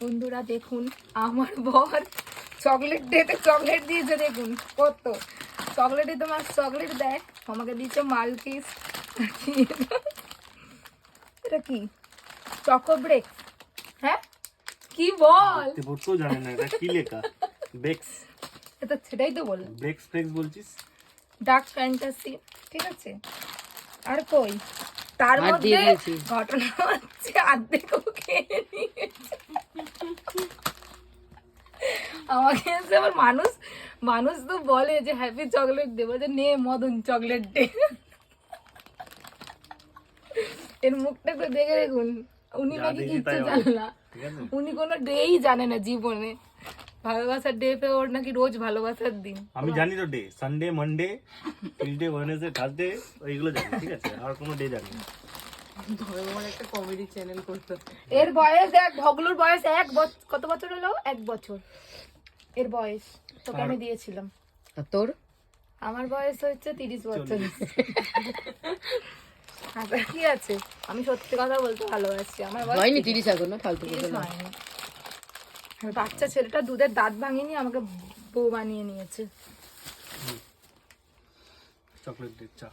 বন্ধুরা দেখুন আমার বর চকলেট ডেতে চকলেট দিয়েছে, দেখুন কত চকলেটে তোমার চকলেট দেয়, আমাকে দিয়েছে মালকিস। এটা কি চকো ব্রেক? হ্যাঁ কি বল, পড়তেও জানে না এটা কি লেখা। বেক্স, এটা সেটাই তো বল, ব্রেক্স ফ্লেক্স বলছিস। ডার্ক ফ্যান্টাসি, ঠিক আছে। আর কই তার আর মধ্যে দিয়ে দিয়েছি। ঘটনা হচ্ছে অর্ধেকও খেয়ে নিয়েছে। আমাকে এসে আবার মানুষ মানুষ তো বলে যে হ্যাপি চকলেট দেবো, যে নে মদন চকলেট দে। এর মুখটা তো দেখে দেখুন, উনি যা নাকি দেখি কিচ্ছু তাই হবে। জানে না, ঠিক আছে, উনি কোনো ডেই জানে না জীবনে। ভালোবাসার ডে পে ওর নাকি রোজ ভালোবাসার দিন। আমি জানি তো day, Sunday, Monday, Tuesday, Wednesday, Thursday, ওইগুলো জানি। ঠিক আছে, আর কোনো ডে জানি না। আমার একটা কমেডি চ্যানেল করতে। এর বয়স দেখ, ভগলুর বয়স কত বছর হলো? 1 বছর এর বয়স, তোকে আমি দিয়েছিলাম। আর তোর? আমার বয়স হচ্ছে 30 বছর। আচ্ছা কি আছে, আমি সত্যি কথা বলতে ভালোবাসি। আমার বয়স হয়নি 30 30 এখনো, ফালতু কথা 30 না। হয়নি। আর বাচ্চা ছেলেটা দুধের দাঁত ভাঙিনি, আমাকে বউ বানিয়ে নিয়েছে। চকলেট ডে, চা।